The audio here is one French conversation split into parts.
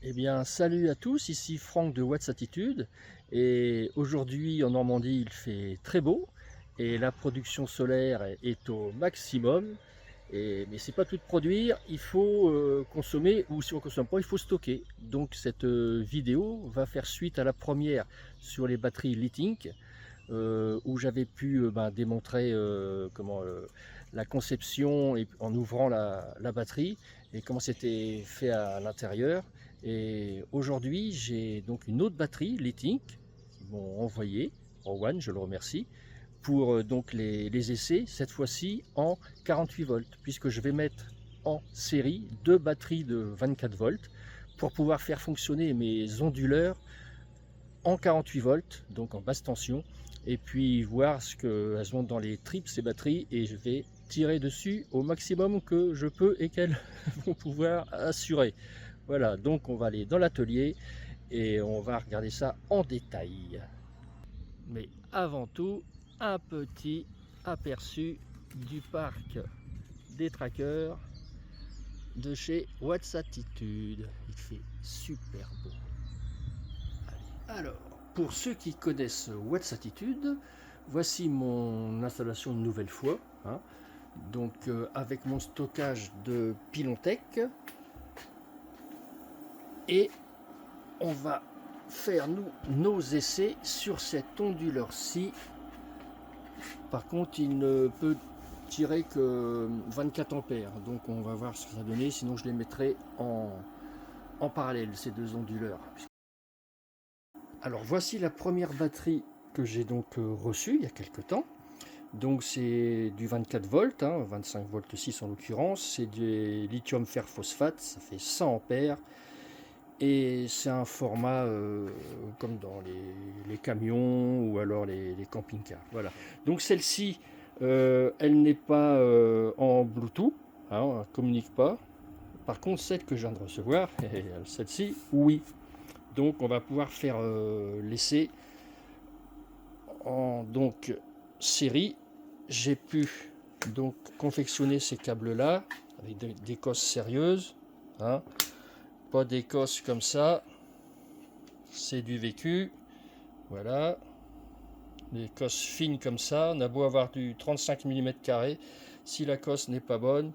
Eh bien, salut à tous, ici Franck de Watts Attitude. Et aujourd'hui en Normandie, il fait très beau et la production solaire est au maximum. Mais c'est pas tout de produire, il faut consommer, ou si on ne consomme pas, il faut stocker. Donc cette vidéo va faire suite à la première sur les batteries Lithium, où j'avais pu démontrer la conception et, en ouvrant la batterie et comment c'était fait à l'intérieur. Et aujourd'hui, j'ai donc une autre batterie, Lithium, qu'ils m'ont envoyé, Rowan, je le remercie, pour donc les essais, cette fois-ci en 48 volts, puisque je vais mettre en série deux batteries de 24 volts pour pouvoir faire fonctionner mes onduleurs en 48 volts, donc en basse tension, et puis voir ce qu'elles ont dans les tripes, ces batteries, et je vais tirer dessus au maximum que je peux et qu'elles vont pouvoir assurer. Voilà, donc on va aller dans l'atelier et on va regarder ça en détail. Mais avant tout, un petit aperçu du parc des trackers de chez Watts Attitude. Il fait super beau. Allez. Alors, pour ceux qui connaissent Watts Attitude, voici mon installation une nouvelle fois. Hein. Donc avec mon stockage de Pilontech. Et on va faire nos essais sur cet onduleur-ci. Par contre, il ne peut tirer que 24 ampères. Donc on va voir ce que ça va donner. Sinon, je les mettrai en parallèle, ces deux onduleurs. Alors voici la première batterie que j'ai donc reçue il y a quelques temps. Donc c'est du 24 volts, 25 volts 6 en l'occurrence. C'est du lithium fer phosphate, ça fait 100 ampères. Et c'est un format comme dans les camions ou alors les camping-cars. Voilà. Donc celle-ci, elle n'est pas en Bluetooth, hein, elle ne communique pas. Par contre, celle que je viens de recevoir, celle-ci, oui. Donc on va pouvoir faire l'essai en donc série. J'ai pu donc confectionner ces câbles-là avec des cosses sérieuses, hein, pas des cosses comme ça. C'est du vécu, voilà, des cosses fines comme ça. On a beau avoir du 35 mm², si la cosse n'est pas bonne,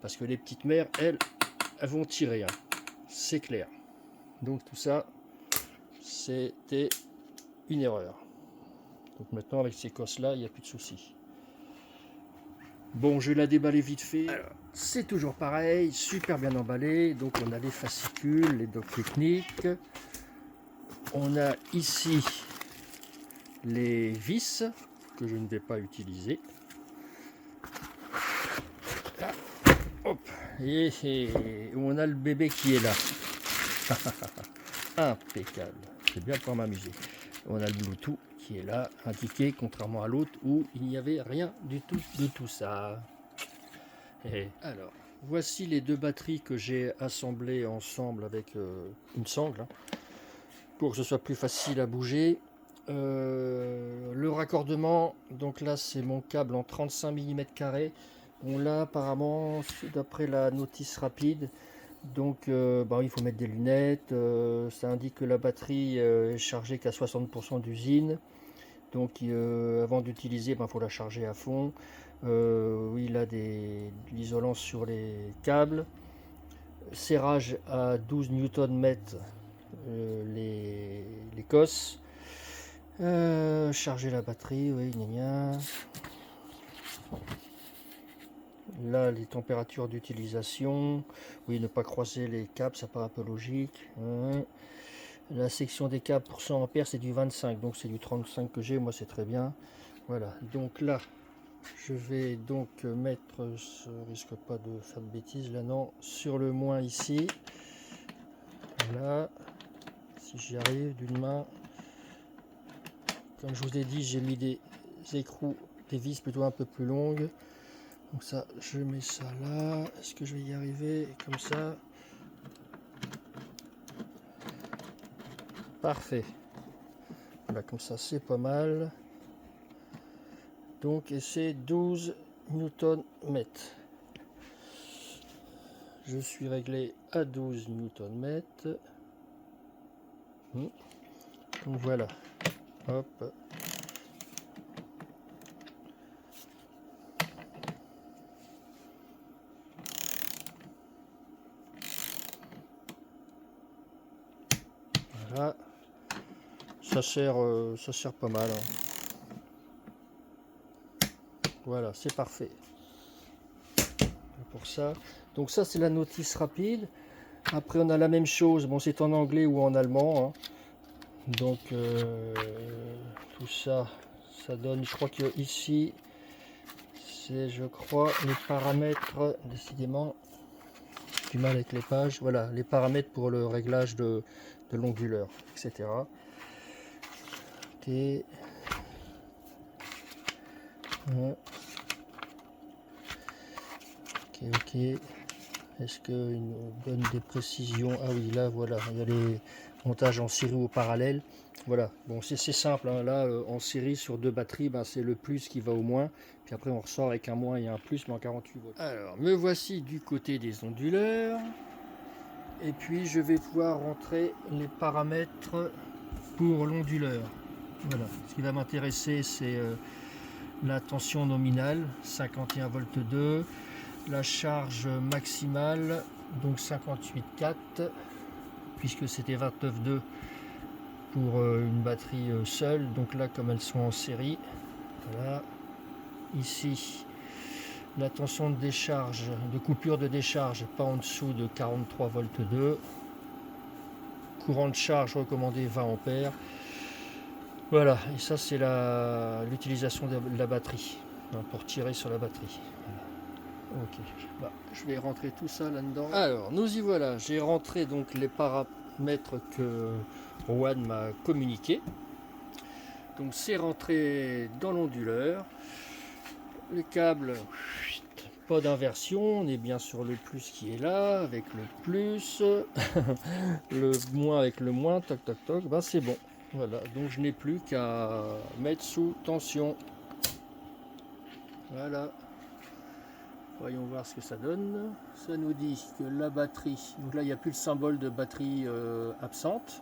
parce que les petites mères, elles vont tirer, hein. C'est clair. Donc tout ça, c'était une erreur. Donc maintenant, avec ces cosses là, il n'y a plus de soucis. Bon, je vais la déballer vite fait. Alors, c'est toujours pareil, super bien emballé. Donc on a les fascicules, les docs techniques. On a ici les vis que je ne vais pas utiliser. Là, hop, et on a le bébé qui est là. Impeccable, c'est bien pour m'amuser. On a le Bluetooth qui est là, indiqué, contrairement à l'autre où il n'y avait rien du tout de tout ça. Et alors, voici les deux batteries que j'ai assemblées ensemble avec une sangle, hein, pour que ce soit plus facile à bouger. Le raccordement, donc là c'est mon câble en 35 mm². Bon là apparemment, d'après la notice rapide, donc il faut mettre des lunettes. Ça indique que la batterie est chargée qu'à 60% d'usine. Donc avant d'utiliser, il faut la charger à fond. Oui, il a de l'isolant sur les câbles. Serrage à 12 Nm les cosses. Charger la batterie, oui, gna gna. Là, les températures d'utilisation. Oui, ne pas croiser les câbles, ça paraît un peu logique. La section des câbles pour 100 ampères, c'est du 25, donc c'est du 35 que j'ai, moi c'est très bien. Voilà, donc là, je vais donc mettre, je risque pas de faire de bêtises là, non, sur le moins ici. Voilà, si j'y arrive d'une main. Comme je vous ai dit, j'ai mis des écrous, des vis plutôt un peu plus longues. Donc ça, je mets ça là. Est-ce que je vais y arriver comme ça? Parfait. Voilà, comme ça, c'est pas mal. Donc, et c'est 12 Nm. Je suis réglé à 12 Nm. Donc voilà, hop. Voilà, ça sert pas mal, hein. Voilà, c'est parfait pour ça. Donc ça, c'est la notice rapide. Après, on a la même chose. Bon, c'est en anglais ou en allemand, hein. Donc tout ça, ça donne. Je crois que ici, c'est, je crois, les paramètres. Décidément, du mal avec les pages. Voilà, les paramètres pour le réglage de l'onduleur, etc. Ok. Ok. Est-ce qu'il donne des précisions? Ah oui, là, voilà, il y a les montages en série ou au parallèle. Voilà, bon, c'est simple, hein. Là, en série, sur 2 batteries, ben, c'est le plus qui va au moins. Puis après, on ressort avec un moins et un plus, mais en 48 volts. Alors, me voici du côté des onduleurs. Et puis, je vais pouvoir rentrer les paramètres pour l'onduleur. Voilà, ce qui va m'intéresser, c'est la tension nominale, 51 volts 2. La charge maximale, donc 58,4, puisque c'était 29,2 pour une batterie seule. Donc là, comme elles sont en série, voilà. Ici, la tension de décharge, de coupure de décharge, pas en dessous de 43 volts 2. Courant de charge recommandé 20 ampères. Voilà, et ça c'est l'utilisation de la batterie, hein, pour tirer sur la batterie. Voilà. Ok, bah, je vais rentrer tout ça là-dedans. Alors, nous y voilà, j'ai rentré donc les paramètres que Rowan m'a communiqué. Donc c'est rentré dans l'onduleur. Le câble, pas d'inversion, on est bien sur le plus qui est là, avec le plus, le moins avec le moins, toc toc toc, ben c'est bon. Voilà, donc je n'ai plus qu'à mettre sous tension. Voilà. Voyons voir ce que ça donne. Ça nous dit que la batterie, donc là il n'y a plus le symbole de batterie absente.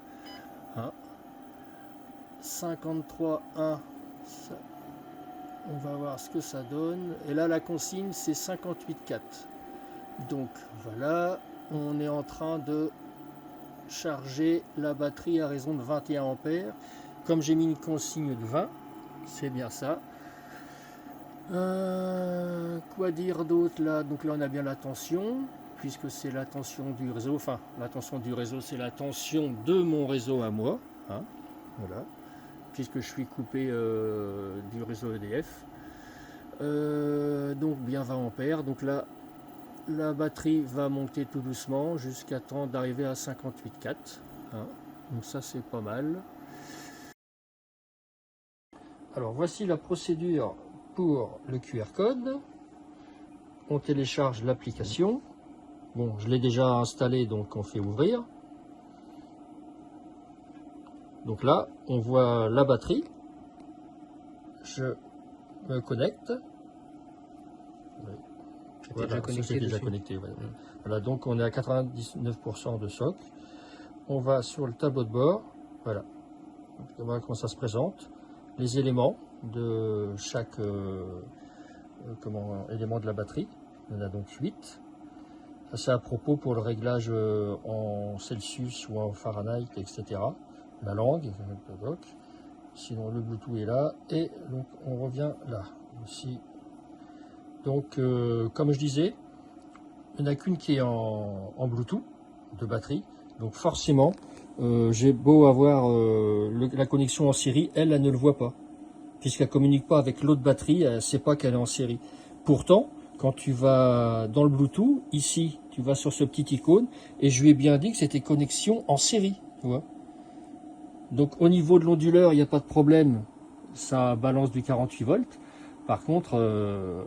Hein. 53,1, on va voir ce que ça donne. Et là la consigne c'est 58,4. Donc voilà, on est en train de charger la batterie à raison de 21 ampères. Comme j'ai mis une consigne de 20, c'est bien ça. Quoi dire d'autre là? Donc là on a bien la tension, puisque c'est la tension du réseau. Enfin, la tension du réseau, c'est la tension de mon réseau à moi. Hein, voilà. Puisque je suis coupé du réseau EDF. Donc bien 20 ampères. Donc là, la batterie va monter tout doucement jusqu'à temps d'arriver à 58,4. Hein. Donc ça c'est pas mal. Alors voici la procédure pour le QR code. On télécharge l'application. Bon, je l'ai déjà installé, donc on fait ouvrir. Donc là, on voit la batterie. Je me connecte. Voilà, c'est déjà connecté. Ouais. Voilà, donc on est à 99% de soc. On va sur le tableau de bord. Voilà. Donc, on va voir comment ça se présente. Les éléments de chaque élément de la batterie. Il y en a donc 8. Ça c'est à propos pour le réglage en Celsius ou en Fahrenheit, etc. La langue, sinon le Bluetooth est là. Et donc on revient là aussi. Donc comme je disais, il n'y en a qu'une qui est en Bluetooth de batterie. Donc forcément, j'ai beau avoir la connexion en série, elle ne le voit pas. Puisqu'elle ne communique pas avec l'autre batterie, elle ne sait pas qu'elle est en série. Pourtant, quand tu vas dans le Bluetooth, ici, tu vas sur ce petit icône, et je lui ai bien dit que c'était connexion en série. Tu vois. Donc au niveau de l'onduleur, il n'y a pas de problème, ça balance du 48 volts. Par contre,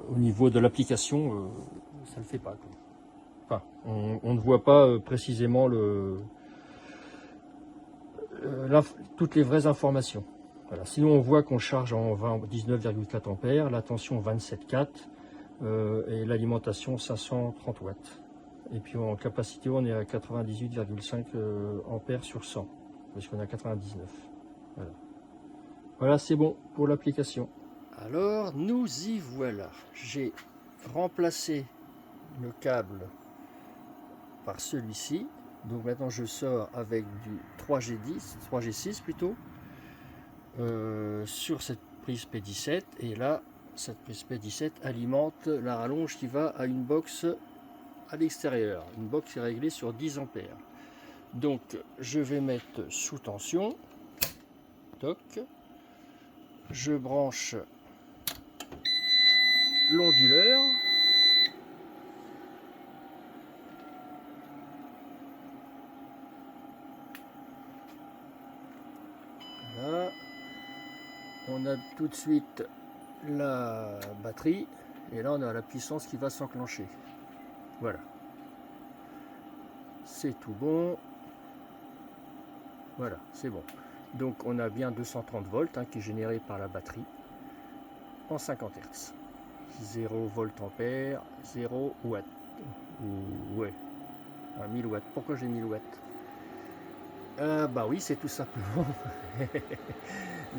au niveau de l'application, ça ne le fait pas. Quoi. Enfin, on ne voit pas précisément toutes les vraies informations. Voilà. Sinon, on voit qu'on charge en 19,4 ampères, la tension 27,4 et l'alimentation 530 watts. Et puis en capacité, on est à 98,5 ampères sur 100. parce qu'on a 99. Voilà, voilà, c'est bon pour l'application. Alors nous y voilà, j'ai remplacé le câble par celui-ci. Donc maintenant je sors avec du 3G10, 3G6 plutôt, sur cette prise P17. Et là, cette prise P17 alimente la rallonge qui va à une box à l'extérieur. Une box est réglée sur 10 ampères. Donc je vais mettre sous tension. Toc. Je branche l'onduleur. Là, on a tout de suite la batterie et là on a la puissance qui va s'enclencher. Voilà, c'est tout bon. Voilà, c'est bon. Donc on a bien 230 volts qui est généré par la batterie en 50 Hz. 0 volt ampère, 0 watts. Ou ouais, 1000 watts. Pourquoi j'ai 1000 watts? Bah oui, c'est tout simplement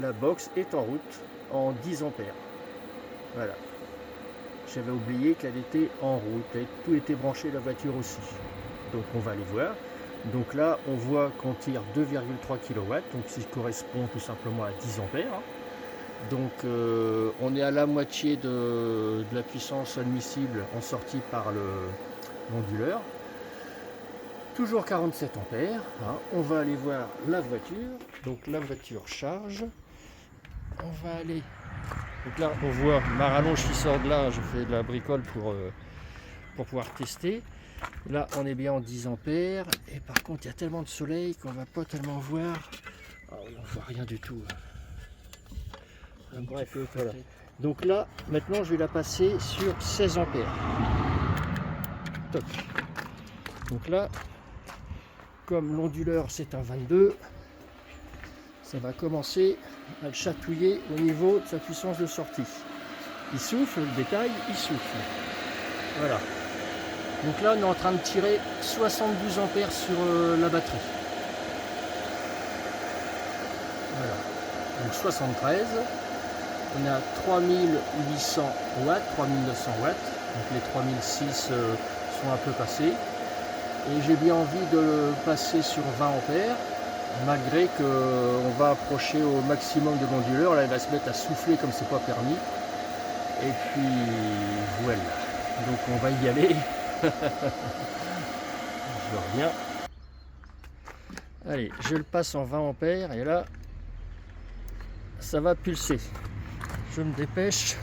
la box est en route en 10 ampères. Voilà. J'avais oublié qu'elle était en route, et tout était branché, la voiture aussi. Donc on va aller voir. Donc là, on voit qu'on tire 2,3 kW, donc ce qui correspond tout simplement à 10 ampères. Donc on est à la moitié de la puissance admissible en sortie par l'onduleur. Toujours 47 ampères. On va aller voir la voiture. Donc la voiture charge. On va aller. Donc là, on voit ma rallonge qui sort de là. Je fais de la bricole pour pouvoir tester. Là, on est bien en 10 ampères. Et par contre, il y a tellement de soleil qu'on va pas tellement voir. Oh, on voit rien du tout. Bref, voilà. Donc là, maintenant, je vais la passer sur 16 ampères. Top. Donc là, comme l'onduleur c'est un 22, ça va commencer à le chatouiller au niveau de sa puissance de sortie. Il souffle, le détail, il souffle. Voilà. Donc là, on est en train de tirer 72 ampères sur la batterie. Voilà. Donc 73. On a 3800 watts, 3900 watts. Donc les 3006 sont un peu passés. Et j'ai bien envie de le passer sur 20 ampères, malgré qu'on va approcher au maximum de l'onduleur. Là, il va se mettre à souffler comme c'est pas permis. Et puis voilà. Donc on va y aller. Je reviens. Allez, je le passe en 20 ampères et là, ça va pulser. Je me dépêche.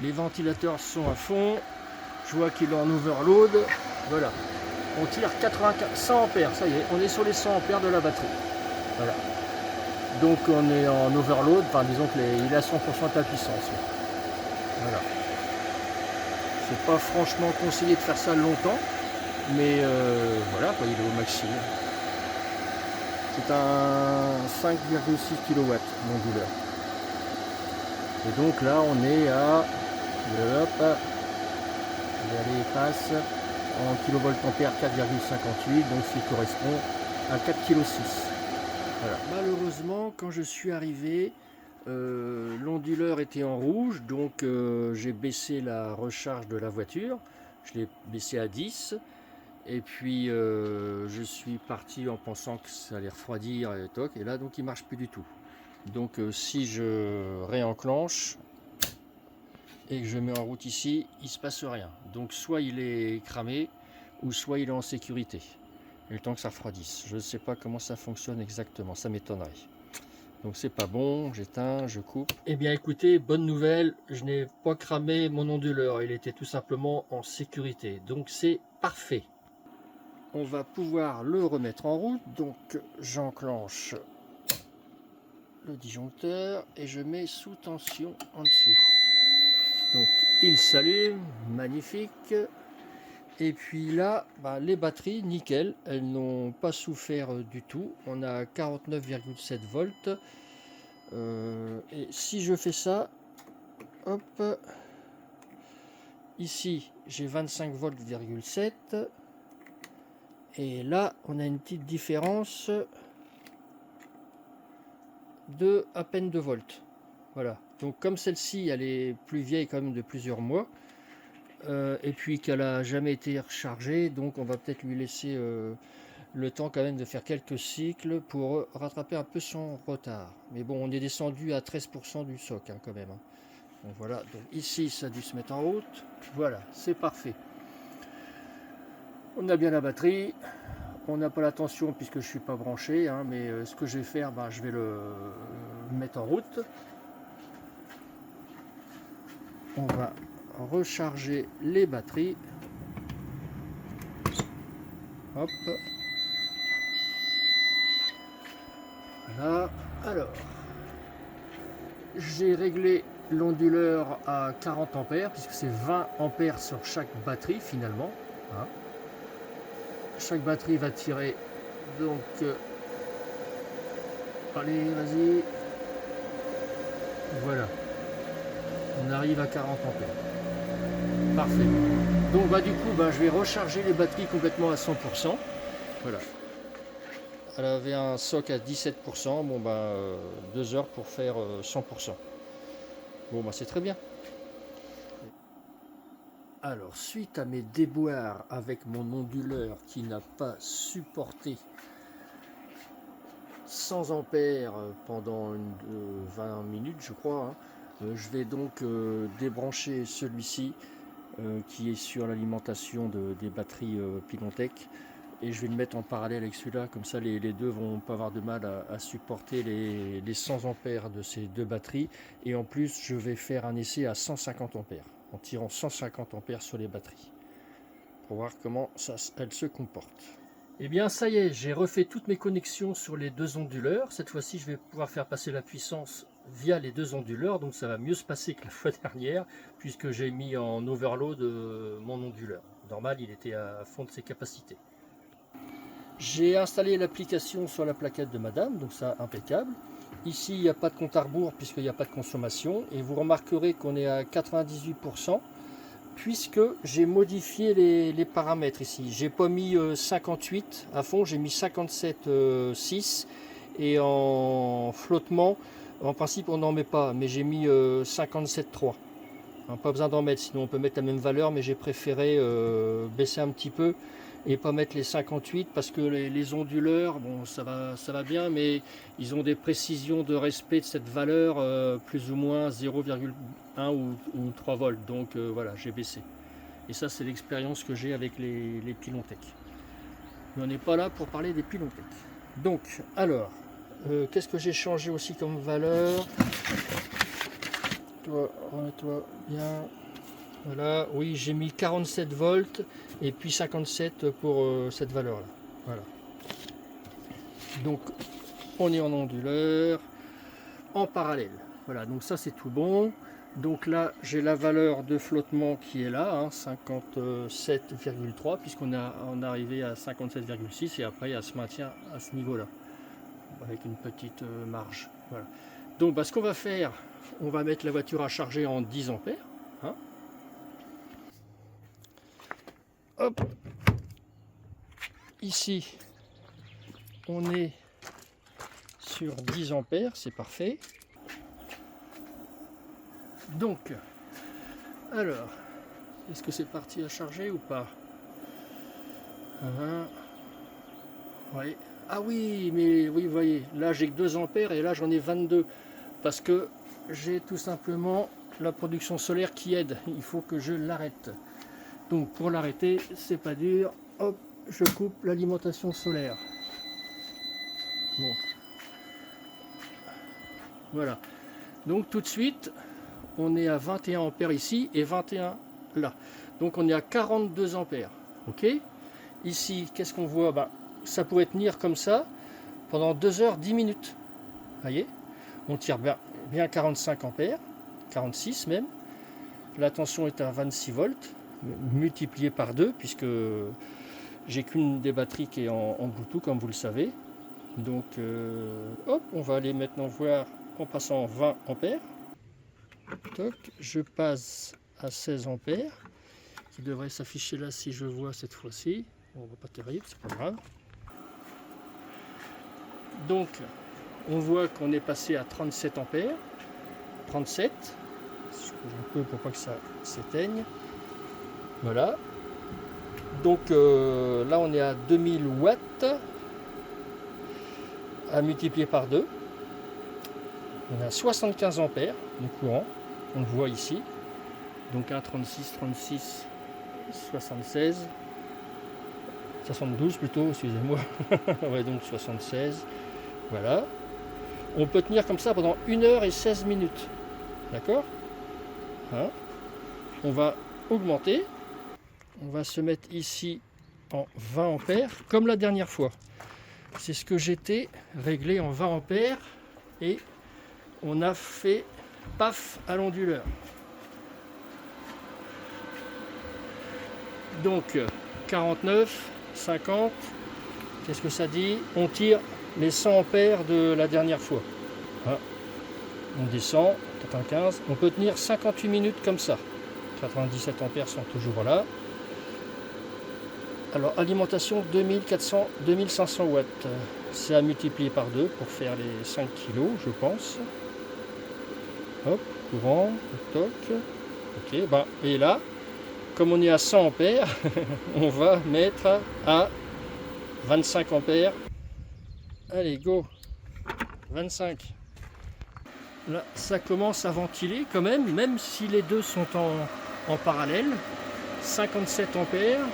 Les ventilateurs sont à fond. Je vois qu'il est en overload. Voilà. On tire 100 ampères. Ça y est, on est sur les 100 ampères de la batterie. Voilà. Donc on est en overload. Enfin, disons qu'il est à 100% de la puissance. Voilà. C'est pas franchement conseillé de faire ça longtemps. Mais voilà, quoi, il est au maximum. C'est un 5,6 kW d'onduleur. Et donc là, on est à... Hop, allez, passe en kVA 4,58, donc ce qui correspond à 4,6 kg. Voilà. Malheureusement, quand je suis arrivé, l'onduleur était en rouge, donc j'ai baissé la recharge de la voiture. Je l'ai baissé à 10. Et puis je suis parti en pensant que ça allait refroidir et là donc il marche plus du tout. Donc si je réenclenche et que je mets en route ici, il se passe rien. Donc soit il est cramé ou soit il est en sécurité. Et le temps que ça refroidisse. Je ne sais pas comment ça fonctionne exactement, ça m'étonnerait. Donc c'est pas bon, j'éteins, je coupe. Eh bien écoutez, bonne nouvelle, je n'ai pas cramé mon onduleur, il était tout simplement en sécurité. Donc c'est parfait. On va pouvoir le remettre en route, donc j'enclenche le disjoncteur et je mets sous tension en dessous. Donc il s'allume, magnifique. Et puis là, les batteries, nickel, elles n'ont pas souffert du tout. On a 49,7 volts. Et si je fais ça, hop, ici j'ai 25 volts,7. Et là, on a une petite différence de à peine 2 volts. Voilà. Donc comme celle-ci, elle est plus vieille quand même de plusieurs mois, et puis qu'elle a jamais été rechargée, donc on va peut-être lui laisser le temps quand même de faire quelques cycles pour rattraper un peu son retard. Mais bon, on est descendu à 13% du soc quand même. Donc voilà, donc ici ça a dû se mettre en route. Voilà, c'est parfait. On a bien la batterie. On n'a pas la tension puisque je ne suis pas branché, mais ce que je vais faire, je vais le mettre en route. On va recharger les batteries. Hop. Voilà. Alors, j'ai réglé l'onduleur à 40 ampères puisque c'est 20 ampères sur chaque batterie finalement. Chaque batterie va tirer. Donc, allez, vas-y. Voilà. On arrive à 40 ampères. Parfait. Donc du coup, je vais recharger les batteries complètement à 100%. Voilà. Elle avait un soc à 17%. 2 heures pour faire 100%. C'est très bien. Alors, suite à mes déboires avec mon onduleur qui n'a pas supporté 100 ampères pendant 20 minutes, je crois, je vais donc débrancher celui-ci qui est sur l'alimentation des batteries Pilontech, et je vais le mettre en parallèle avec celui-là, comme ça les deux vont pas avoir de mal à supporter les 100 ampères de ces deux batteries, et en plus je vais faire un essai à 150 ampères en tirant 150 ampères sur les batteries pour voir comment elles se comportent. Et bien ça y est, j'ai refait toutes mes connexions sur les deux onduleurs. Cette fois-ci je vais pouvoir faire passer la puissance via les deux onduleurs, donc ça va mieux se passer que la fois dernière puisque j'ai mis en overload mon onduleur. Normal, il était à fond de ses capacités. J'ai installé l'application sur la plaquette de madame, donc ça impeccable. Ici il n'y a pas de compte à rebours puisqu'il n'y a pas de consommation, et vous remarquerez qu'on est à 98% puisque j'ai modifié les paramètres ici. J'ai pas mis 58 à fond, j'ai mis 57,6, et en flottement, en principe on n'en met pas, mais j'ai mis 57,3. Pas besoin d'en mettre, sinon on peut mettre la même valeur, mais j'ai préféré baisser un petit peu et pas mettre les 58 parce que les onduleurs, bon, ça va bien, mais ils ont des précisions de respect de cette valeur plus ou moins 0,1 ou 3 volts. Donc voilà, j'ai baissé. Et ça, c'est l'expérience que j'ai avec les Pilontech. Mais on n'est pas là pour parler des Pilontech. Donc, alors, qu'est-ce que j'ai changé aussi comme valeur? Remets-toi bien. Voilà, oui, j'ai mis 47 volts et puis 57 pour cette valeur-là. Voilà. Donc, on est en onduleur, en parallèle. Voilà, donc ça c'est tout bon. Donc là, j'ai la valeur de flottement qui est là, 57,3, puisqu'on est arrivé à 57,6 et après, elle se maintient à ce niveau-là, avec une petite marge. Voilà. Donc, ce qu'on va faire, on va mettre la voiture à charger en 10 ampères. Hop, ici on est sur 10 ampères, c'est parfait. Donc, alors, est-ce que c'est parti à charger ou pas? Oui. Ah oui, mais oui, vous voyez, là j'ai que 2 ampères et là j'en ai 22 parce que j'ai tout simplement la production solaire qui aide. Il faut que je l'arrête. Donc pour l'arrêter, c'est pas dur. Hop, je coupe l'alimentation solaire. Bon. Voilà. Donc tout de suite, on est à 21 ampères ici et 21 là. Donc on est à 42 ampères. Ok. Ici, qu'est-ce qu'on voit? Ça pourrait tenir comme ça pendant 2 heures 10 minutes. Voyez, on tire bien 45 ampères, 46 même. La tension est à 26 volts, multiplié par 2, puisque j'ai qu'une des batteries qui est en Bluetooth, comme vous le savez. Donc, hop, on va aller maintenant voir en passant 20 ampères. Toc, je passe à 16 ampères, qui devrait s'afficher là si je vois cette fois-ci. Bon, pas terrible, c'est pas grave. Donc, on voit qu'on est passé à 37 ampères. 37. Je bouge un peu pour pas que ça s'éteigne. Voilà. Donc là, on est à 2000 watts à multiplier par 2. On a 75 ampères de courant. On le voit ici. Donc 1, 36, 36, 76. 72 plutôt, excusez-moi. Ouais, donc 76. Voilà. On peut tenir comme ça pendant 1 heure et 16 minutes. D'accord, hein? On va augmenter. On va se mettre ici en 20 ampères, comme la dernière fois. C'est ce que j'étais réglé en 20 ampères. Et on a fait paf à l'onduleur. Donc 49, 50, qu'est-ce que ça dit? On tire les 100 ampères de la dernière fois. Hein? On descend, 95, on peut tenir 58 minutes comme ça. 97 ampères sont toujours là. Alors alimentation 2400, 2500 watts. C'est à multiplier par 2 pour faire les 5 kg, je pense. Hop, courant, toc. Ok, ben, et là, comme on est à 100 ampères, on va mettre à 25 ampères. Allez, go. 25. Là, ça commence à ventiler quand même si les deux sont en parallèle. 57 ampères,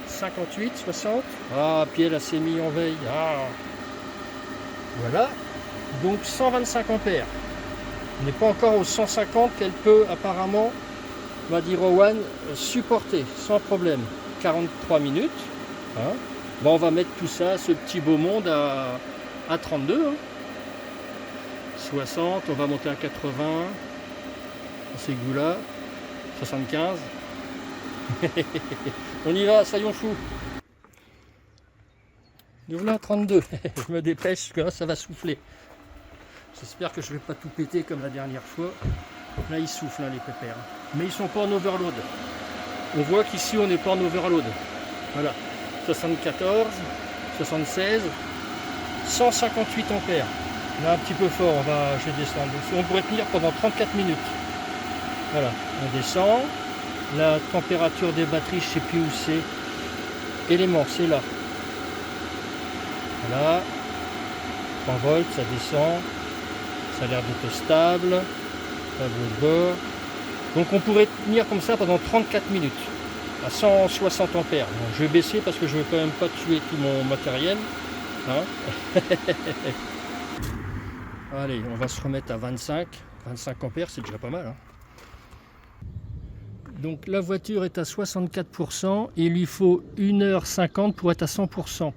58, 60. Ah, puis elle s'est mis en veille. Ah. Voilà. Donc 125 ampères. On n'est pas encore aux 150 qu'elle peut apparemment, m'a dit Rowan, supporter sans problème. 43 minutes. Hein. Bon, on va mettre tout ça, ce petit beau monde à 32. Hein. 60, on va monter à 80. Ces goûts-là. 75. On y va, soyons fous. Nous voilà à 32. Je me dépêche parce que là, ça va souffler. J'espère que je ne vais pas tout péter comme la dernière fois. Là, ils soufflent, hein, les pépères. Mais ils ne sont pas en overload. On voit qu'ici, on n'est pas en overload. Voilà. 74, 76, 158 ampères. Là, un petit peu fort, je vais descendre. On pourrait tenir pendant 34 minutes. Voilà, on descend. La température des batteries, je ne sais plus où c'est. Éléments, c'est là. Voilà. 3 volts, ça descend. Ça a l'air d'être stable. Tableau de bord. Donc on pourrait tenir comme ça pendant 34 minutes. À 160 ampères. Bon, je vais baisser parce que je ne veux quand même pas tuer tout mon matériel. Hein. Allez, on va se remettre à 25. 25 ampères, c'est déjà pas mal. Hein. Donc la voiture est à 64%. Il lui faut 1h50 pour être à 100%.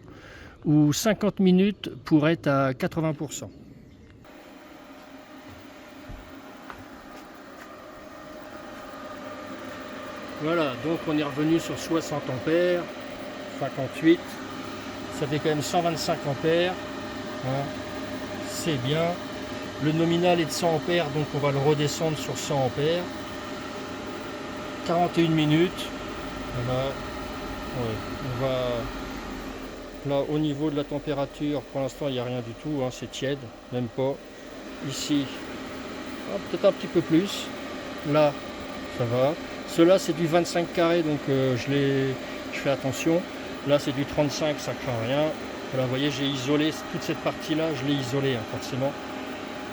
Ou 50 minutes pour être à 80%. Voilà, donc on est revenu sur 60 ampères, 58, ça fait quand même 125 ampères, hein, c'est bien. Le nominal est de 100 ampères, donc on va le redescendre sur 100 ampères. 41 minutes, voilà. Ouais, on va... Là, au niveau de la température, pour l'instant, il n'y a rien du tout, hein, c'est tiède, même pas. Ici, peut-être un petit peu plus. Là, ça va. Cela c'est du 25 carré, donc je fais attention. Là c'est du 35, ça craint rien. Voilà, vous voyez, j'ai isolé toute cette partie là, je l'ai isolée, hein, forcément,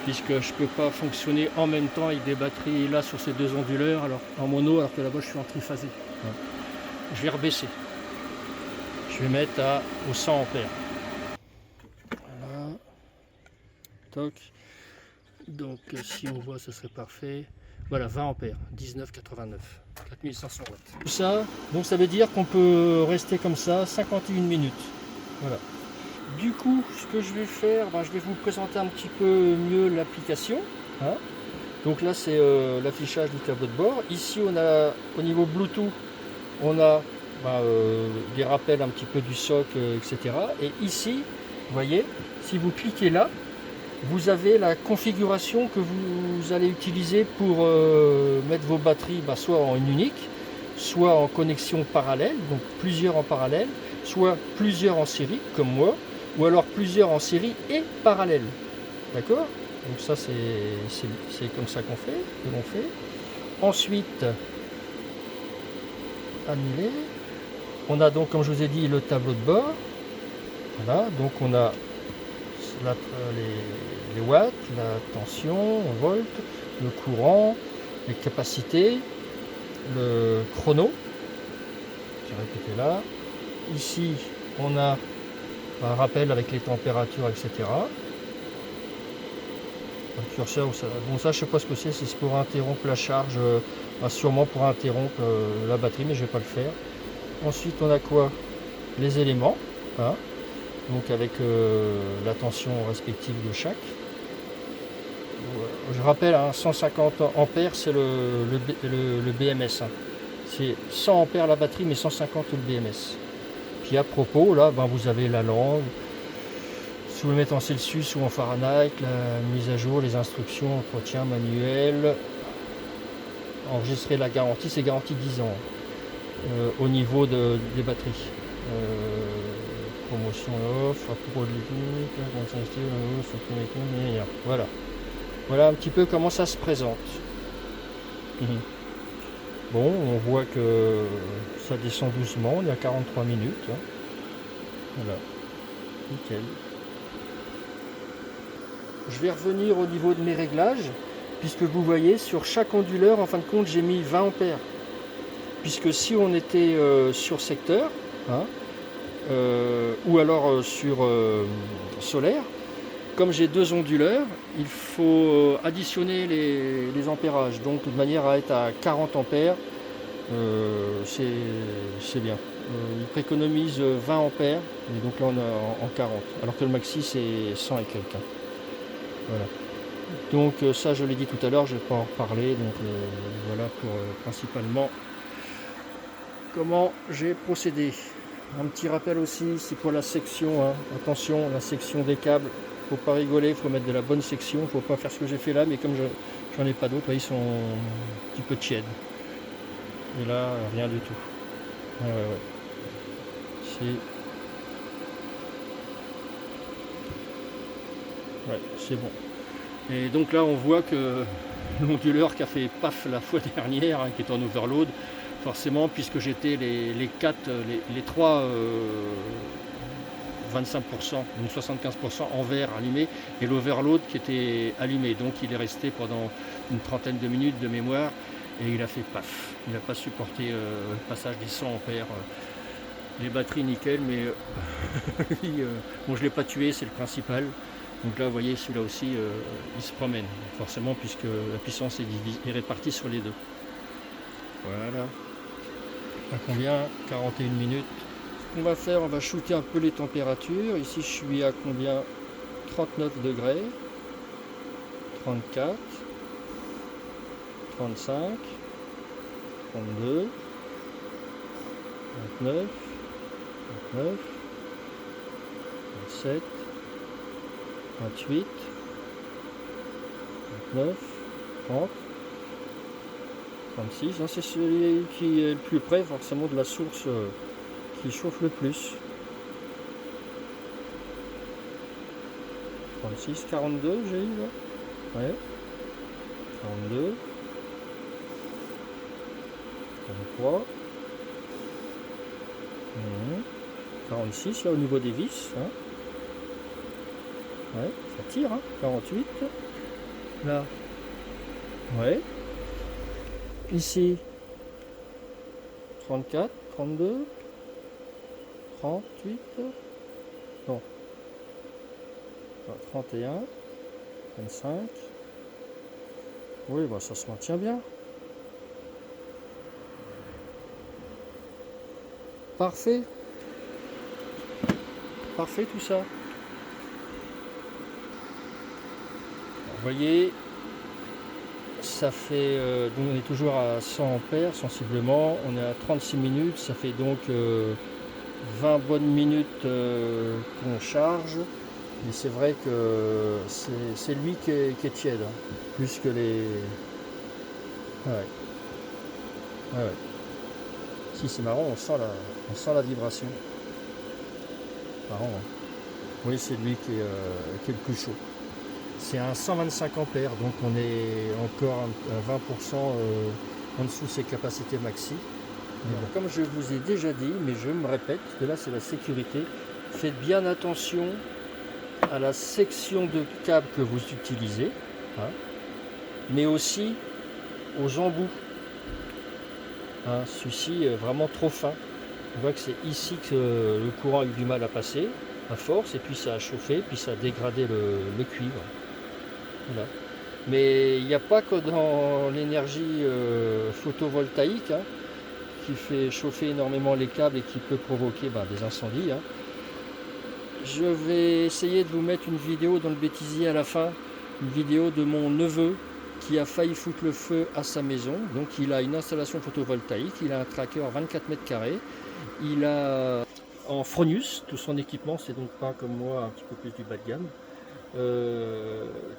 puisque je ne peux pas fonctionner en même temps avec des batteries là sur ces deux onduleurs, alors en mono, alors que là-bas je suis en triphasé. Ouais. Je vais rebaisser. Je vais mettre aux 100 ampères. Voilà. Toc. Donc si on voit, ce serait parfait. Voilà, 20 ampères, 19,89, 4500 watts. Tout ça, donc ça veut dire qu'on peut rester comme ça 51 minutes. Voilà. Du coup, ce que je vais faire, je vais vous présenter un petit peu mieux l'application. Hein. Donc là, c'est l'affichage du tableau de bord. Ici, on a, au niveau Bluetooth, on a des rappels un petit peu du SOC, etc. Et ici, vous voyez, si vous cliquez là, vous avez la configuration que vous allez utiliser pour mettre vos batteries soit en une unique, soit en connexion parallèle, donc plusieurs en parallèle, soit plusieurs en série, comme moi, ou alors plusieurs en série et parallèles. D'accord? Donc ça, c'est comme ça qu'on fait, que l'on fait. Ensuite, annuler. On a donc, comme je vous ai dit, le tableau de bord. Voilà, donc on a les watts, la tension en volts, le courant, les capacités, le chrono. J'ai répété là. Ici, on a un rappel avec les températures, etc. Un curseur, bon ça je sais pas ce que c'est pour interrompre la charge, sûrement pour interrompre la batterie, mais je vais pas le faire. Ensuite on a quoi? Les éléments, hein, donc avec la tension respective de chaque. Je rappelle, hein, 150 ampères c'est le BMS. Hein. C'est 100 ampères la batterie, mais 150 le BMS. Puis à propos, là, ben, vous avez la langue. Si vous le mettez en Celsius ou en Fahrenheit, la mise à jour, les instructions, entretien manuel, enregistrer la garantie, c'est garantie 10 ans au niveau des batteries. Promotion offre, à propos de l'équipe, voilà. Voilà un petit peu comment ça se présente. Bon, on voit que ça descend doucement, on est à 43 minutes. Hein. Voilà, nickel. Je vais revenir au niveau de mes réglages, puisque vous voyez, sur chaque onduleur, en fin de compte, j'ai mis 20 ampères. Puisque si on était sur secteur, hein, ou alors sur solaire, comme j'ai deux onduleurs, il faut additionner les ampérages. Donc de toute manière à être à 40 ampères, c'est bien. Il préconise 20 ampères, et donc là on est en 40, alors que le maxi c'est 100 et quelques. Voilà. Donc ça je l'ai dit tout à l'heure, je ne vais pas en reparler, donc voilà pour principalement comment j'ai procédé. Un petit rappel aussi, c'est pour la section, hein. Attention, la section des câbles, faut pas rigoler, il faut mettre de la bonne section, faut pas faire ce que j'ai fait là, mais comme j'en ai pas d'autres, ils sont un petit peu tièdes. Et là, rien du tout. Ouais. C'est bon. Et donc là, on voit que l'onduleur qui a fait paf la fois dernière, hein, qui est en overload, forcément, puisque j'étais les trois 25%, donc 75% en vert allumé, et l'overload qui était allumé. Donc il est resté pendant une trentaine de minutes de mémoire, et il a fait paf. Il n'a pas supporté le passage des 100 ampères. Les batteries nickel, mais bon, je ne l'ai pas tué, c'est le principal. Donc là, vous voyez, celui-là aussi, il se promène, forcément, puisque la puissance est répartie sur les deux. Voilà. À combien? 41 minutes. Ce qu'on va faire, on va shooter un peu les températures. Ici, je suis à combien? 39 degrés. 34. 35. 32. 29. 29. 27. 28, 29, 30, 36, hein, c'est celui qui est le plus près forcément de la source qui chauffe le plus. 36, 42 j'ai eu là. Ouais. 42, 43, 46 là au niveau des vis. Hein. Ouais, ça tire, hein, 48. Là, ouais. Ici, 34, 32, 38, non, 31, 25. Oui, bah ça se maintient bien. Parfait. Parfait tout ça. Vous voyez, ça fait, donc on est toujours à 100 ampères sensiblement, on est à 36 minutes, ça fait donc 20 bonnes minutes qu'on charge, mais c'est vrai que c'est lui qui est tiède, hein, plus que les... Ouais. Si c'est marrant, on sent la vibration. par an. Hein. Oui, c'est lui qui est le plus chaud. C'est un 125 ampères, donc on est encore à 20% en dessous de ses capacités maxi. Mais bon, comme je vous ai déjà dit, mais je me répète, parce que là c'est la sécurité, faites bien attention à la section de câble que vous utilisez, hein, mais aussi aux embouts. Hein, celui-ci est vraiment trop fin. On voit que c'est ici que le courant a eu du mal à passer, à force, et puis ça a chauffé, puis ça a dégradé le cuivre. Voilà. Mais il n'y a pas que dans l'énergie photovoltaïque, hein, qui fait chauffer énormément les câbles et qui peut provoquer des incendies. Hein. Je vais essayer de vous mettre une vidéo dans le bêtisier à la fin, une vidéo de mon neveu qui a failli foutre le feu à sa maison. Donc il a une installation photovoltaïque, il a un tracker 24 mètres carrés, il a en Fronius, tout son équipement, c'est donc pas comme moi un petit peu plus du bas de gamme.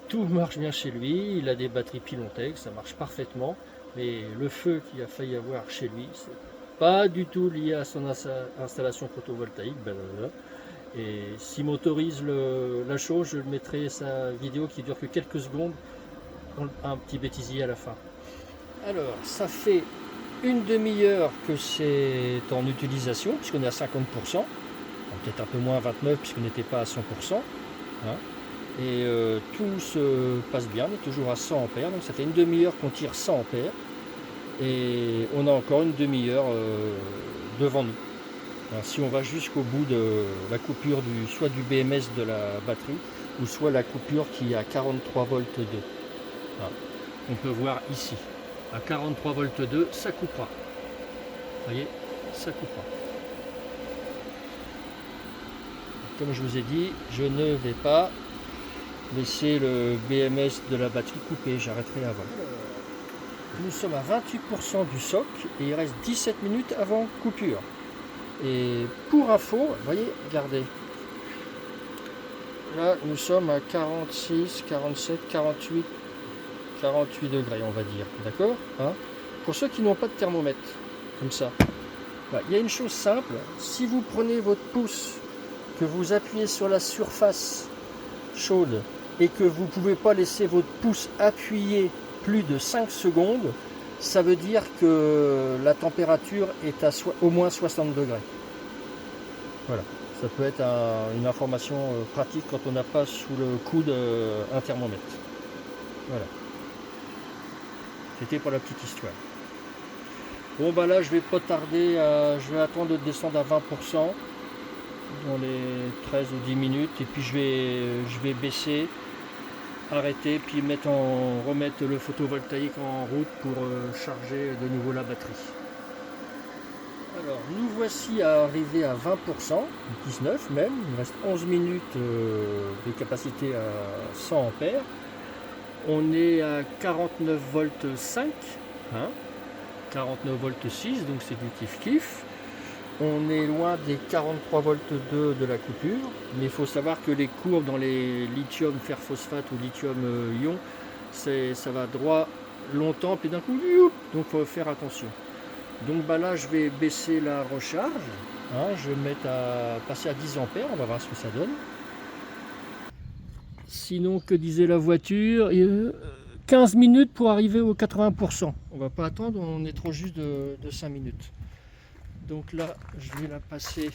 Tout marche bien chez lui, il a des batteries Pilontec, ça marche parfaitement, mais le feu qu'il a failli avoir chez lui, c'est pas du tout lié à son installation photovoltaïque. Et s'il m'autorise la chose, je mettrai sa vidéo qui dure que quelques secondes, un petit bêtisier à la fin. Alors, ça fait une demi-heure que c'est en utilisation, puisqu'on est à 50%, peut-être un peu moins à 29% puisqu'on n'était pas à 100%. Hein. Et tout se passe bien, on est toujours à 100 ampères, donc ça fait une demi-heure qu'on tire 100 ampères, et on a encore une demi-heure devant nous. Alors, si on va jusqu'au bout de la coupure soit du BMS de la batterie, ou soit la coupure qui est à 43 volts 2. Voilà. On peut voir ici, à 43 volts 2, ça coupera. Vous voyez, ça coupera. Comme je vous ai dit, je ne vais pas laisser le BMS de la batterie couper, j'arrêterai avant. Nous sommes à 28% du soc et il reste 17 minutes avant coupure. Et pour info, vous voyez, regardez. Là, nous sommes à 46, 47, 48 degrés, on va dire. D'accord, hein. Pour ceux qui n'ont pas de thermomètre, comme ça, il y a une chose simple. Si vous prenez votre pouce, que vous appuyez sur la surface chaude et que vous ne pouvez pas laisser votre pouce appuyé plus de 5 secondes, ça veut dire que la température est à au moins 60 degrés. Voilà, ça peut être une information pratique quand on n'a pas sous le coude un thermomètre. Voilà. C'était pour la petite histoire. Bon là je vais pas tarder, je vais attendre de descendre à 20% dans les 13 ou 10 minutes et puis je vais baisser, arrêter, puis remettre le photovoltaïque en route pour charger de nouveau la batterie. Alors nous voici arrivés à 20%, 19 même, il me reste 11 minutes de capacité à 100 ampères. On est à 49 volts 5, hein, 49 volts 6, donc c'est du kiff-kiff. On est loin des 43 volts 2 de la coupure, mais il faut savoir que les courbes dans les lithium fer phosphate ou lithium ion, ça va droit longtemps, puis d'un coup, donc il faut faire attention. Donc là, je vais baisser la recharge, hein, je vais mettre passer à 10 ampères, on va voir ce que ça donne. Sinon, que disait la voiture, 15 minutes pour arriver aux 80%. On va pas attendre, on est trop juste de 5 minutes. Donc là, je vais la passer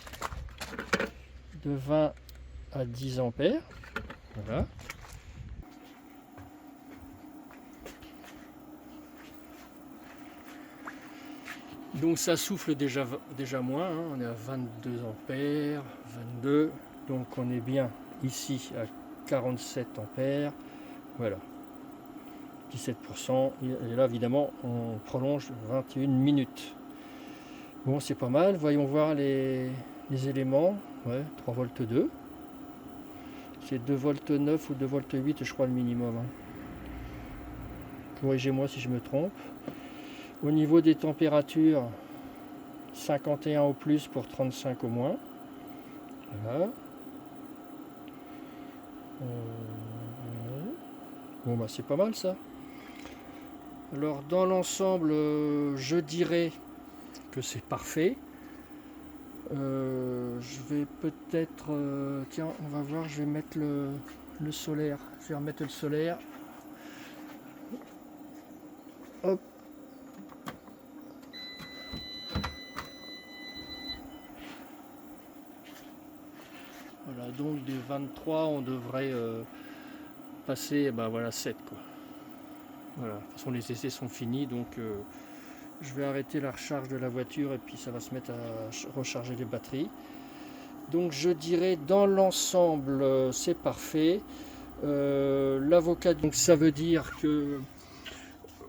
de 20 à 10 ampères. Voilà. Donc ça souffle déjà moins, hein. On est à 22 ampères, 22. Donc on est bien ici à 47 ampères. Voilà. 17%. Et là, évidemment, on prolonge 21 minutes. Bon, c'est pas mal. Voyons voir les éléments. Ouais, 3 volts 2. C'est 2 volts 9 ou 2 volts 8, je crois, le minimum. Hein. Corrigez-moi si je me trompe. Au niveau des températures, 51 au plus pour 35 au moins. Voilà. Bon, c'est pas mal ça. Alors, dans l'ensemble, je dirais que c'est parfait. Je vais peut-être... tiens, on va voir, je vais mettre le solaire. Je vais remettre le solaire. Hop. Voilà, donc des 23, on devrait passer, ben voilà, 7 quoi. Voilà, de toute façon les essais sont finis, donc je vais arrêter la recharge de la voiture et puis ça va se mettre à recharger les batteries. Donc je dirais dans l'ensemble c'est parfait. L'avocat, donc ça veut dire que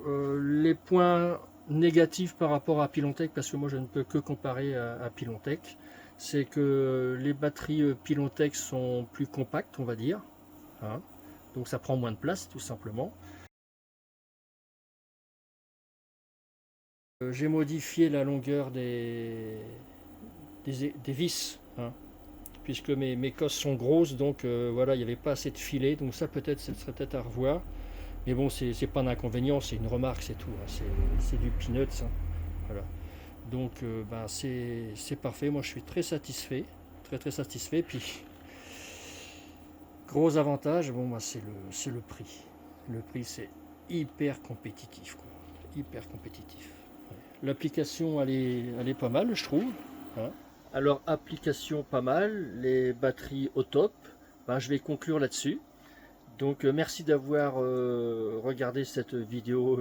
les points négatifs par rapport à Pilontech, parce que moi je ne peux que comparer à Pilontech, c'est que les batteries Pilontech sont plus compactes, on va dire, hein. Donc ça prend moins de place tout simplement. J'ai modifié la longueur des vis, hein, puisque mes cosses sont grosses, donc voilà, il n'y avait pas assez de filets, donc ça peut-être, ce serait peut-être à revoir. Mais bon, c'est pas un inconvénient, c'est une remarque, c'est tout, hein, c'est du peanuts, hein, voilà. Donc ben, c'est parfait, moi je suis très satisfait, très satisfait. Puis gros avantage, bon, ben, c'est le prix. Le prix c'est hyper compétitif, quoi. Hyper compétitif. Ouais. L'application elle est pas mal, je trouve, hein. Alors application pas mal, les batteries au top. Ben, je vais conclure là-dessus. Donc merci d'avoir regardé cette vidéo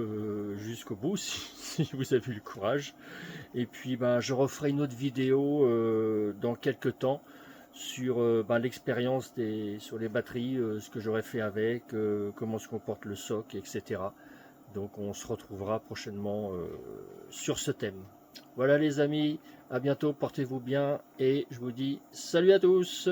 jusqu'au bout, si vous avez eu le courage. Et puis ben, je referai une autre vidéo dans quelques temps sur ben, l'expérience sur les batteries, ce que j'aurais fait avec, comment se comporte le SOC, etc. Donc on se retrouvera prochainement sur ce thème. Voilà les amis, à bientôt, portez-vous bien et je vous dis salut à tous.